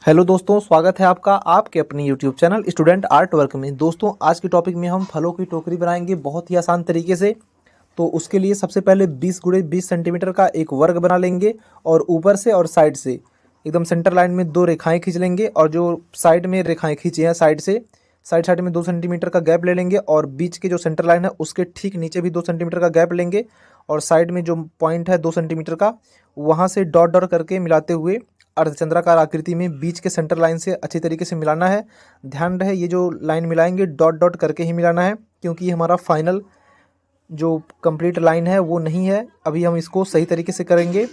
Hello दोस्तों, स्वागत है आपका आपके अपनी YouTube channel student art work में। दोस्तों, आज के टॉपिक में हम फलों की टोकरी बनाएंगे बहुत ही आसान तरीके से। तो उसके लिए सबसे पहले 20 गुणे 20 सेंटीमीटर का एक वर्ग बना लेंगे और ऊपर से और साइड से एकदम सेंटर लाइन में दो रेखाएं खींच लेंगे और जो साइड में रेखाएं खींची हैं साइड से साइड में 2 सेंटीमीटर का गैप ले लेंगे और बीच के जो सेंटर लाइन है उसके ठीक नीचे भी 2 सेंटीमीटर का गैप लेंगे और साइड में जो पॉइंट है 2 सेंटीमीटर का वहाँ से डॉट डॉट करके मिलाते हुए अर्धचंद्राकार आकृति में बीच के सेंटर लाइन से अच्छी तरीके से मिलाना है। ध्यान रहे ये जो लाइन मिलाएंगे डॉट डॉट करके ही मिलाना है, क्योंकि ये हमारा फाइनल जो कंप्लीट लाइन है वो नहीं है। अभी हम इसको सही तरीके से करेंगे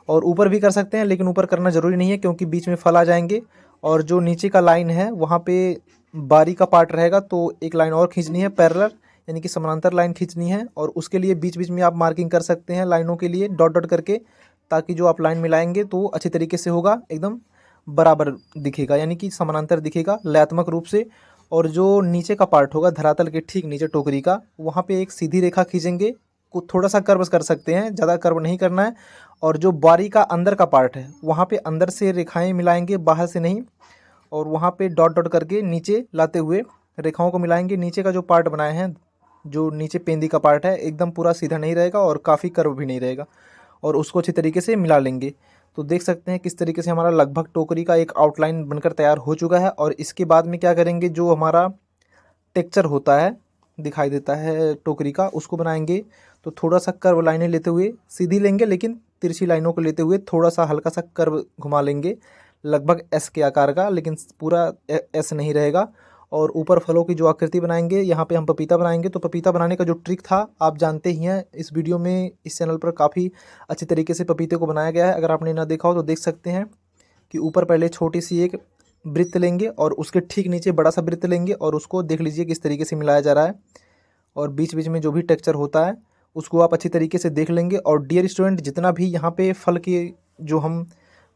और ऊपर भी कर सकते हैं, लेकिन ऊपर करना ज़रूरी नहीं है क्योंकि बीच में फल आ जाएंगे। और जो नीचे का लाइन है वहाँ पे बारी का पार्ट रहेगा, तो एक लाइन और खींचनी है पैरेलल, यानी कि समानांतर लाइन खींचनी है। और उसके लिए बीच बीच में आप मार्किंग कर सकते हैं लाइनों के लिए डॉट डॉट करके, ताकि जो आप लाइन मिलाएंगे तो अच्छी तरीके से होगा, एकदम बराबर दिखेगा, यानी कि समानांतर दिखेगा लयात्मक रूप से। और जो नीचे का पार्ट होगा धरातल के ठीक नीचे टोकरी का, वहाँ पे एक सीधी रेखा खींचेंगे, को थोड़ा सा कर्व कर सकते हैं, ज़्यादा कर्व नहीं करना है। और जो बारी का अंदर का पार्ट है वहाँ पे अंदर से रेखाएं मिलाएंगे, बाहर से नहीं। और वहाँ पे डॉट डॉट करके नीचे लाते हुए रेखाओं को मिलाएंगे। नीचे का जो पार्ट बनाए हैं, जो नीचे पेंदी का पार्ट है, एकदम पूरा सीधा नहीं रहेगा और काफ़ी कर्व भी नहीं रहेगा, और उसको अच्छी तरीके से मिला लेंगे। तो देख सकते हैं किस तरीके से हमारा लगभग टोकरी का एक आउटलाइन बनकर तैयार हो चुका है। और इसके बाद में क्या करेंगे, जो हमारा टेक्चर होता है दिखाई देता है टोकरी का, उसको बनाएंगे। तो थोड़ा सा कर्व लाइनें लेते हुए सीधी लेंगे, लेकिन तिरछी लाइनों को लेते हुए थोड़ा सा हल्का सा कर्व घुमा लेंगे, लगभग एस के आकार का, लेकिन पूरा एस नहीं रहेगा। और ऊपर फलों की जो आकृति बनाएंगे, यहाँ पे हम पपीता बनाएंगे। तो पपीता बनाने का जो ट्रिक था आप जानते ही हैं, इस वीडियो में इस चैनल पर काफ़ी अच्छी तरीके से पपीते को बनाया गया है। अगर आपने ना देखा हो तो देख सकते हैं कि ऊपर पहले छोटी सी एक वृत्त लेंगे और उसके ठीक नीचे बड़ा सा वृत्त लेंगे और उसको देख लीजिए किस तरीके से मिलाया जा रहा है। और बीच बीच में जो भी टेक्सचर होता है उसको आप अच्छी तरीके से देख लेंगे। और डियर स्टूडेंट, जितना भी यहाँ पे फल के जो हम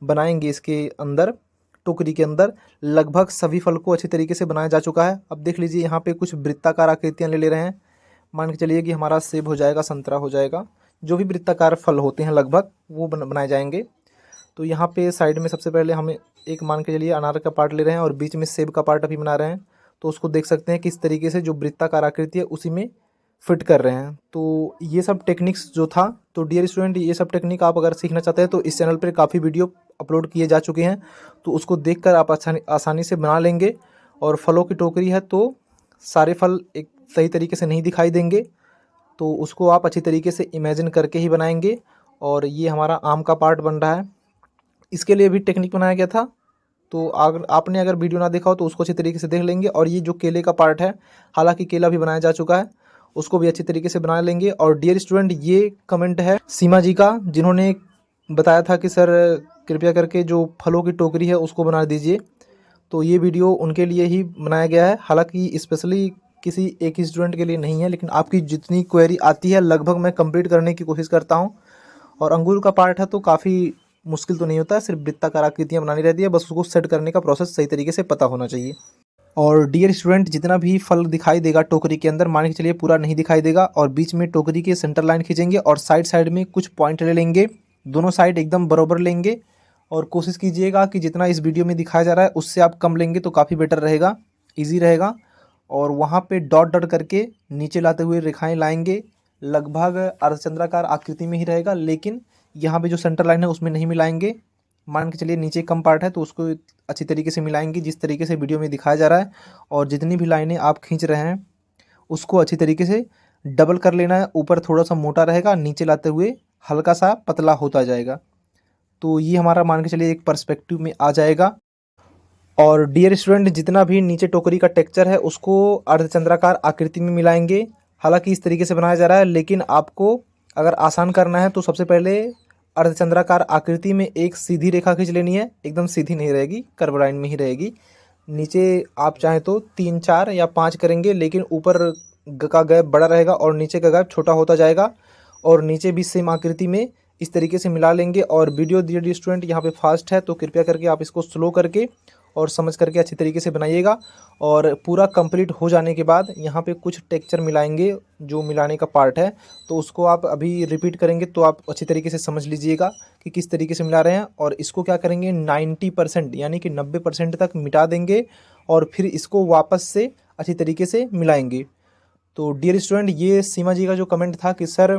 बनाएंगे इसके अंदर टोकरी के अंदर, लगभग सभी फल को अच्छी तरीके से बनाया जा चुका है। अब देख लीजिए यहाँ पे कुछ वृत्ताकार आकृतियाँ ले रहे हैं। मान के चलिए कि हमारा सेब हो जाएगा, संतरा हो जाएगा, जो भी वृत्ताकार फल होते हैं लगभग वो बनाए जाएंगे। तो यहाँ पे साइड में सबसे पहले हम एक मान के चलिए अनार का पार्ट ले रहे हैं और बीच में सेब का पार्ट अभी बना रहे हैं। तो उसको देख सकते हैं किस तरीके से जो वृत्ताकार आकृति है उसी में फिट कर रहे हैं। तो ये सब टेक्निक्स जो था, तो डियर स्टूडेंट ये सब टेक्निक आप अगर सीखना चाहते हैं तो इस चैनल पर काफ़ी वीडियो अपलोड किए जा चुके हैं, तो उसको देखकर आप आसानी से बना लेंगे। और फलों की टोकरी है तो सारे फल एक सही तरीके से नहीं दिखाई देंगे, तो उसको आप अच्छी तरीके से इमेजिन करके ही बनाएंगे। और ये हमारा आम का पार्ट बन रहा है, इसके लिए भी टेक्निक बनाया गया था। तो अगर आपने अगर वीडियो ना देखा हो तो उसको अच्छी तरीके से देख लेंगे। और ये जो केले का पार्ट है, हालांकि केला भी बनाया जा चुका है, उसको भी अच्छी तरीके से बना लेंगे। और डियर स्टूडेंट, ये कमेंट है सीमा जी का, जिन्होंने बताया था कि सर कृपया करके जो फलों की टोकरी है उसको बना दीजिए। तो ये वीडियो उनके लिए ही बनाया गया है, हालांकि स्पेशली किसी एक ही स्टूडेंट के लिए नहीं है, लेकिन आपकी जितनी क्वेरी आती है लगभग मैं कंप्लीट करने की कोशिश करता हूँ। और अंगूर का पार्ट है तो काफ़ी मुश्किल तो नहीं होता है, सिर्फ वृत्ताकार आकृतियाँ बनानी रहती है, बस उसको सेट करने का प्रोसेस सही तरीके से पता होना चाहिए। और डियर स्टूडेंट, जितना भी फल दिखाई देगा टोकरी के अंदर, मान के चलिए पूरा नहीं दिखाई देगा, और बीच में टोकरी के सेंटर लाइन खींचेंगे और साइड साइड में कुछ पॉइंट ले लेंगे, दोनों साइड एकदम बराबर लेंगे। और कोशिश कीजिएगा कि जितना इस वीडियो में दिखाया जा रहा है उससे आप कम लेंगे तो काफ़ी बेटर रहेगा, ईजी रहेगा। और वहाँ पे डॉट डॉट करके नीचे लाते हुए रेखाएं लाएंगे, लगभग अर्धचंद्राकार आकृति में ही रहेगा, लेकिन यहाँ पे जो सेंटर लाइन है उसमें नहीं मिलाएंगे। मान के चलिए नीचे कम पार्ट है तो उसको अच्छी तरीके से मिलाएंगे जिस तरीके से वीडियो में दिखाया जा रहा है। और जितनी भी लाइनें आप खींच रहे हैं उसको अच्छी तरीके से डबल कर लेना है, ऊपर थोड़ा सा मोटा रहेगा, नीचे लाते हुए हल्का सा पतला होता जाएगा। तो ये हमारा मान के चलिए एक पर्सपेक्टिव में आ जाएगा। और डियर स्टूडेंट, जितना भी नीचे टोकरी का टेक्सचर है उसको अर्धचंद्राकार आकृति में मिलाएंगे। हालांकि इस तरीके से बनाया जा रहा है, लेकिन आपको अगर आसान करना है तो सबसे पहले अर्धचंद्राकार आकृति में एक सीधी रेखा खींच लेनी है, एकदम सीधी नहीं रहेगी, कर्व लाइन में ही रहेगी। नीचे आप चाहें तो 3 4 या 5 करेंगे, लेकिन ऊपर का गैप बड़ा रहेगा और नीचे का गैप छोटा होता जाएगा। और नीचे भी सेम आकृति में इस तरीके से मिला लेंगे। और वीडियो डियर स्टूडेंट यहाँ पे फास्ट है तो कृपया करके आप इसको स्लो करके और समझ करके अच्छी तरीके से बनाइएगा। और पूरा कंप्लीट हो जाने के बाद यहाँ पे कुछ टेक्सचर मिलाएंगे, जो मिलाने का पार्ट है, तो उसको आप अभी रिपीट करेंगे तो आप अच्छी तरीके से समझ लीजिएगा कि किस तरीके से मिला रहे हैं। और इसको क्या करेंगे 90% यानी कि 90% तक मिटा देंगे और फिर इसको वापस से अच्छी तरीके से मिलाएंगे। तो डियर स्टूडेंट, ये सीमा जी का जो कमेंट था कि सर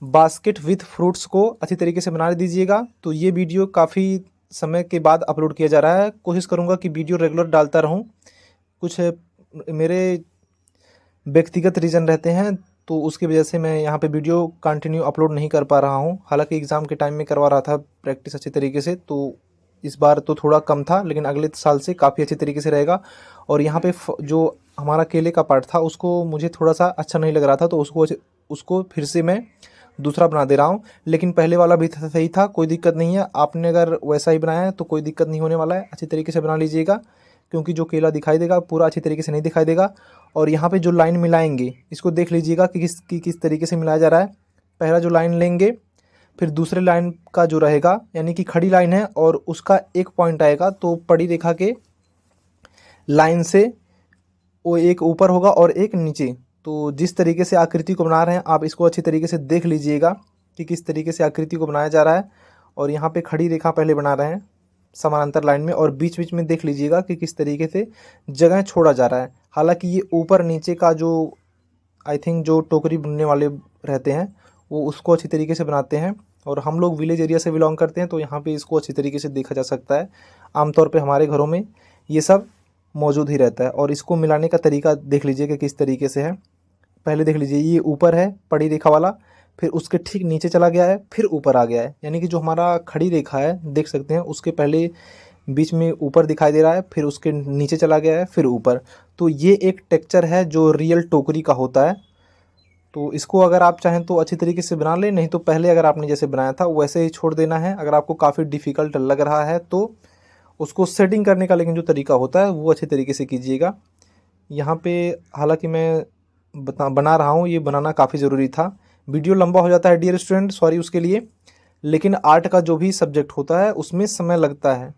बास्केट विथ फ्रूट्स को अच्छी तरीके से बना दीजिएगा, तो ये वीडियो काफ़ी समय के बाद अपलोड किया जा रहा है। कोशिश करूँगा कि वीडियो रेगुलर डालता रहूँ। कुछ मेरे व्यक्तिगत रीज़न रहते हैं, तो उसकी वजह से मैं यहाँ पे वीडियो कंटिन्यू अपलोड नहीं कर पा रहा हूँ। हालांकि एग्ज़ाम के टाइम में करवा रहा था प्रैक्टिस अच्छी तरीके से, तो इस बार तो थोड़ा कम था, लेकिन अगले साल से काफ़ी अच्छी तरीके से रहेगा। और यहाँ पे जो हमारा केले का पार्ट था उसको मुझे थोड़ा सा अच्छा नहीं लग रहा था, तो उसको फिर से मैं दूसरा बना दे रहा हूँ। लेकिन पहले वाला भी सही था, कोई दिक्कत नहीं है। आपने अगर वैसा ही बनाया है तो कोई दिक्कत नहीं होने वाला है। अच्छी तरीके से बना लीजिएगा, क्योंकि जो केला दिखाई देगा पूरा अच्छी तरीके से नहीं दिखाई देगा। और यहाँ पे जो लाइन मिलाएंगे इसको देख लीजिएगा कि किस तरीके से मिलाया जा रहा है। पहला जो लाइन लेंगे, फिर दूसरे लाइन का जो रहेगा, यानी कि खड़ी लाइन है और उसका एक पॉइंट आएगा, तो पड़ी रेखा के लाइन से वो एक ऊपर होगा और एक नीचे। तो जिस तरीके से आकृति को बना रहे हैं आप इसको अच्छी तरीके से देख लीजिएगा कि किस तरीके से आकृति को बनाया जा रहा है। और यहाँ पे खड़ी रेखा पहले बना रहे हैं समानांतर लाइन में, और बीच बीच में देख लीजिएगा कि किस तरीके से जगह छोड़ा जा रहा है। हालांकि ये ऊपर नीचे का जो आई थिंक जो टोकरी बुनने वाले रहते हैं वो उसको अच्छी तरीके से बनाते हैं, और हम लोग विलेज एरिया से बिलोंग करते हैं, तो यहाँ पे इसको अच्छी तरीके से देखा जा सकता है। आमतौर पे हमारे घरों में ये सब मौजूद ही रहता है। और इसको मिलाने का तरीका देख लीजिए कि किस तरीके से है। पहले देख लीजिए ये ऊपर है पड़ी रेखा वाला, फिर उसके ठीक नीचे चला गया है, फिर ऊपर आ गया है। यानी कि जो हमारा खड़ी रेखा है देख सकते हैं, उसके पहले बीच में ऊपर दिखाई दे रहा है, फिर उसके नीचे चला गया है, फिर ऊपर। तो ये एक टेक्सचर है जो रियल टोकरी का होता है। तो इसको अगर आप चाहें तो अच्छी तरीके से बना लें, नहीं तो पहले अगर आपने जैसे बनाया था वैसे ही छोड़ देना है। अगर आपको काफ़ी डिफ़िकल्ट लग रहा है तो उसको सेटिंग करने का लेकिन जो तरीका होता है वो अच्छे तरीके से कीजिएगा। यहाँ पे हालांकि मैं बना रहा हूँ, ये बनाना काफ़ी ज़रूरी था। वीडियो लंबा हो जाता है डियर स्टूडेंट, सॉरी उसके लिए। लेकिन आर्ट का जो भी सब्जेक्ट होता है उसमें समय लगता है,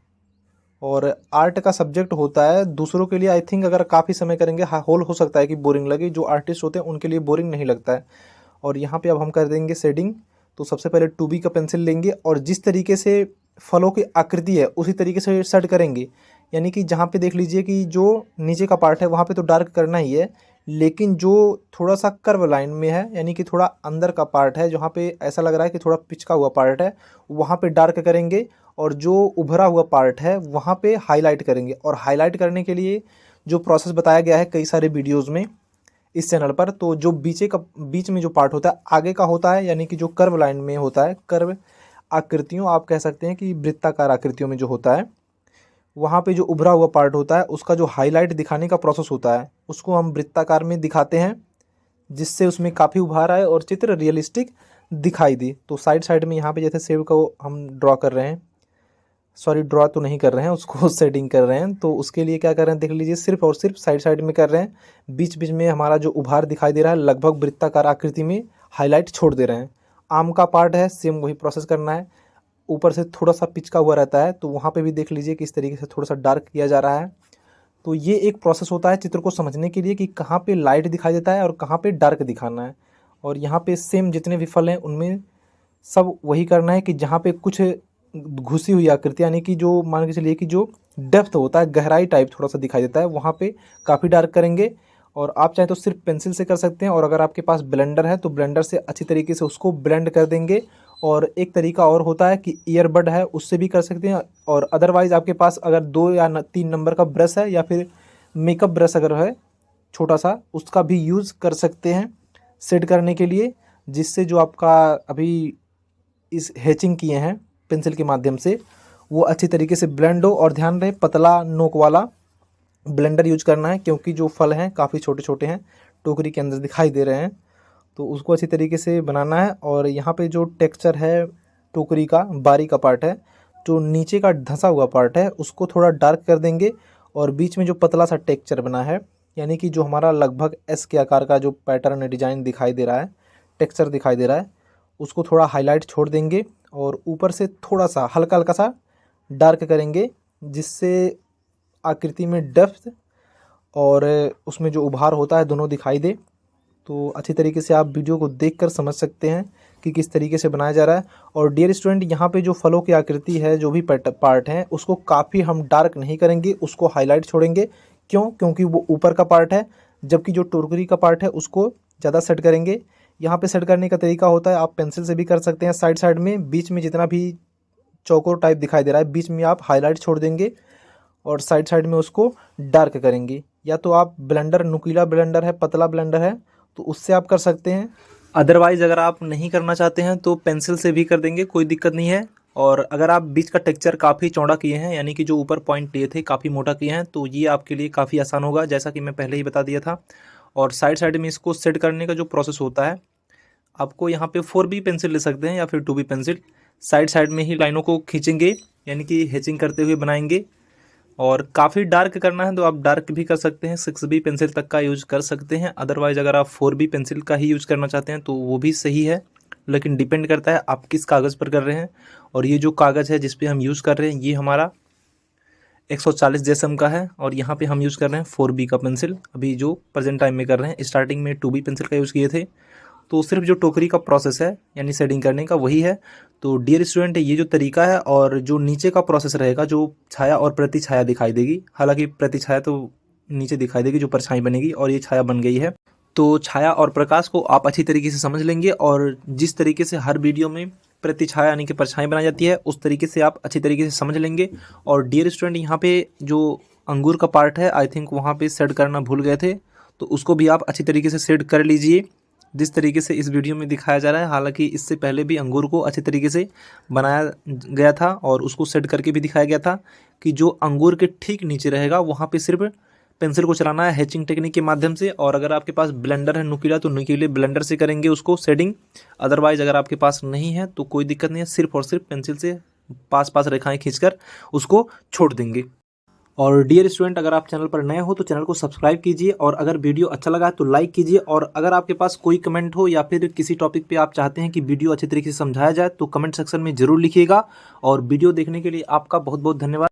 और आर्ट का सब्जेक्ट होता है दूसरों के लिए आई थिंक अगर काफ़ी समय करेंगे होल हो सकता है कि बोरिंग लगे। जो आर्टिस्ट होते हैं उनके लिए बोरिंग नहीं लगता है। और यहाँ पे अब हम कर देंगे शेडिंग। तो सबसे पहले 2B का पेंसिल लेंगे और जिस तरीके से फलों की आकृति है उसी तरीके से सेट करेंगे। यानी कि जहाँ पे देख लीजिए कि जो नीचे का पार्ट है वहाँ पे तो डार्क करना ही है, लेकिन जो थोड़ा सा कर्व लाइन में है, यानी कि थोड़ा अंदर का पार्ट है जहाँ पे ऐसा लग रहा है कि थोड़ा पिचका हुआ पार्ट है, वहाँ पे डार्क करेंगे। और जो उभरा हुआ पार्ट है वहाँ पे हाईलाइट करेंगे। और हाईलाइट करने के लिए जो प्रोसेस बताया गया है कई सारे वीडियोज़ में इस चैनल पर, तो जो बीच में जो पार्ट होता है आगे का होता है, यानी कि जो कर्व लाइन में होता है, कर्व आकृतियों आप कह सकते हैं कि वृत्ताकार आकृतियों में जो होता है, वहाँ पे जो उभरा हुआ पार्ट होता है उसका जो हाईलाइट दिखाने का प्रोसेस होता है उसको हम वृत्ताकार में दिखाते हैं, जिससे उसमें काफ़ी उभार आए और चित्र रियलिस्टिक दिखाई दे। तो साइड में यहाँ पे जैसे सेव को हम ड्रॉ कर रहे हैं, सॉरी ड्रॉ तो नहीं कर रहे हैं, उसको सेटिंग कर रहे हैं। तो उसके लिए क्या कर रहे हैं देख लीजिए, सिर्फ और सिर्फ साइड में कर रहे हैं। बीच में हमारा जो उभार दिखाई दे रहा है लगभग वृत्ताकार आकृति में हाईलाइट छोड़ दे रहे हैं। आम का पार्ट है, सेम वही प्रोसेस करना है। ऊपर से थोड़ा सा पिचका हुआ रहता है, तो वहाँ पे भी देख लीजिए किस तरीके से थोड़ा सा डार्क किया जा रहा है। तो ये एक प्रोसेस होता है चित्र को समझने के लिए कि कहाँ पे लाइट दिखाई देता है और कहाँ पे डार्क दिखाना है। और यहाँ पे सेम जितने भी फल हैं उनमें सब वही करना है कि जहाँ पे कुछ घुसी हुई आकृति, यानी कि जो मान के चलिए कि जो डेप्थ होता है, गहराई टाइप थोड़ा सा दिखाई देता है, वहाँ पे काफ़ी डार्क करेंगे। और आप चाहें तो सिर्फ पेंसिल से कर सकते हैं, और अगर आपके पास ब्लेंडर है तो ब्लेंडर से अच्छी तरीके से उसको ब्लेंड कर देंगे। और एक तरीका और होता है कि ईयरबड है उससे भी कर सकते हैं, और अदरवाइज़ आपके पास अगर 2 या 3 नंबर का ब्रश है या फिर मेकअप ब्रश अगर है छोटा सा, उसका भी यूज़ कर सकते हैं सेट करने के लिए, जिससे जो आपका अभी इस हैचिंग किए हैं पेंसिल के माध्यम से वो अच्छी तरीके से ब्लेंड हो। और ध्यान रहे पतला नोक वाला ब्लेंडर यूज करना है, क्योंकि जो फल हैं काफ़ी छोटे छोटे हैं, टोकरी के अंदर दिखाई दे रहे हैं, तो उसको अच्छी तरीके से बनाना है। और यहाँ पे जो टेक्सचर है टोकरी का बारी का पार्ट है, जो नीचे का धंसा हुआ पार्ट है उसको थोड़ा डार्क कर देंगे। और बीच में जो पतला सा टेक्सचर बना है, यानी कि जो हमारा लगभग एस के आकार का जो पैटर्न डिजाइन दिखाई दे रहा है, टेक्सचर दिखाई दे रहा है, उसको थोड़ा हाईलाइट छोड़ देंगे और ऊपर से थोड़ा सा हल्का सा डार्क करेंगे, जिससे आकृति में डेप्थ और उसमें जो उभार होता है दोनों दिखाई दे। तो अच्छी तरीके से आप वीडियो को देखकर समझ सकते हैं कि किस तरीके से बनाया जा रहा है। और डियर स्टूडेंट, यहाँ पे जो फलों की आकृति है, जो भी पार्ट हैं, उसको काफ़ी हम डार्क नहीं करेंगे, उसको हाईलाइट छोड़ेंगे। क्यों? क्योंकि वो ऊपर का पार्ट है, जबकि जो टोकरी का पार्ट है उसको ज़्यादा सेट करेंगे। यहाँ पे सेट करने का तरीका होता है, आप पेंसिल से भी कर सकते हैं। साइड साइड में, बीच में जितना भी चौकोर टाइप दिखाई दे रहा है, बीच में आप हाईलाइट छोड़ देंगे और साइड साइड में उसको डार्क करेंगे। या तो आप ब्लेंडर, नुकीला ब्लेंडर है, पतला ब्लेंडर है, तो उससे आप कर सकते हैं। अदरवाइज़ अगर आप नहीं करना चाहते हैं तो पेंसिल से भी कर देंगे, कोई दिक्कत नहीं है। और अगर आप बीच का टेक्सचर काफ़ी चौड़ा किए हैं, यानी कि जो ऊपर पॉइंट लिए थे काफ़ी मोटा किए हैं, तो ये आपके लिए काफ़ी आसान होगा, जैसा कि मैं पहले ही बता दिया था। और साइड साइड में इसको सेट करने का जो प्रोसेस होता है, आपको यहाँ पे 4B पेंसिल ले सकते हैं या फिर 2B पेंसिल। साइड साइड में ही लाइनों को खींचेंगे, यानी कि हेचिंग करते हुए बनाएंगे। और काफ़ी डार्क करना है तो आप डार्क भी कर सकते हैं, 6B पेंसिल तक का यूज़ कर सकते हैं। अदरवाइज़ अगर आप 4B पेंसिल का ही यूज़ करना चाहते हैं तो वो भी सही है, लेकिन डिपेंड करता है आप किस कागज़ पर कर रहे हैं। और ये जो कागज़ है जिस पे हम यूज़ कर रहे हैं, ये हमारा 140 GSM का है और यहाँ पे हम यूज़ कर रहे हैं 4B का पेंसिल, अभी जो प्रेजेंट टाइम में कर रहे हैं। स्टार्टिंग में 2B पेंसिल का यूज़ किए थे। तो सिर्फ जो टोकरी का प्रोसेस है, यानी शेडिंग करने का, वही है। तो डियर स्टूडेंट, ये जो तरीका है और जो नीचे का प्रोसेस रहेगा, जो छाया और प्रतिछाया दिखाई देगी, हालांकि प्रतिछाया तो नीचे दिखाई देगी, जो परछाई बनेगी, और ये छाया बन गई है। तो छाया और प्रकाश को आप अच्छी तरीके से समझ लेंगे और जिस तरीके से हर वीडियो में प्रतिछाया यानी कि परछाई बनाई जाती है, उस तरीके से आप अच्छी तरीके से समझ लेंगे। और डियर स्टूडेंट, यहाँ पे जो अंगूर का पार्ट है, आई थिंक वहाँ पे सेट करना भूल गए थे, तो उसको भी आप अच्छी तरीके से सेट कर लीजिए जिस तरीके से इस वीडियो में दिखाया जा रहा है। हालांकि इससे पहले भी अंगूर को अच्छे तरीके से बनाया गया था और उसको सेट करके भी दिखाया गया था कि जो अंगूर के ठीक नीचे रहेगा वहाँ पे सिर्फ पेंसिल को चलाना है हैचिंग टेक्निक के माध्यम से। और अगर आपके पास ब्लेंडर है नुकीला, तो नुकीले ब्लेंडर से करेंगे उसको शेडिंग। अदरवाइज़ अगर आपके पास नहीं है तो कोई दिक्कत नहीं है, सिर्फ और सिर्फ पेंसिल से पास पास रेखाएँ खींचकर उसको छोड़ देंगे। और डियर स्टूडेंट, अगर आप चैनल पर नए हो तो चैनल को सब्सक्राइब कीजिए और अगर वीडियो अच्छा लगा तो लाइक कीजिए। और अगर आपके पास कोई कमेंट हो या फिर किसी टॉपिक पे आप चाहते हैं कि वीडियो अच्छे तरीके से समझाया जाए तो कमेंट सेक्शन में ज़रूर लिखिएगा। और वीडियो देखने के लिए आपका बहुत बहुत धन्यवाद।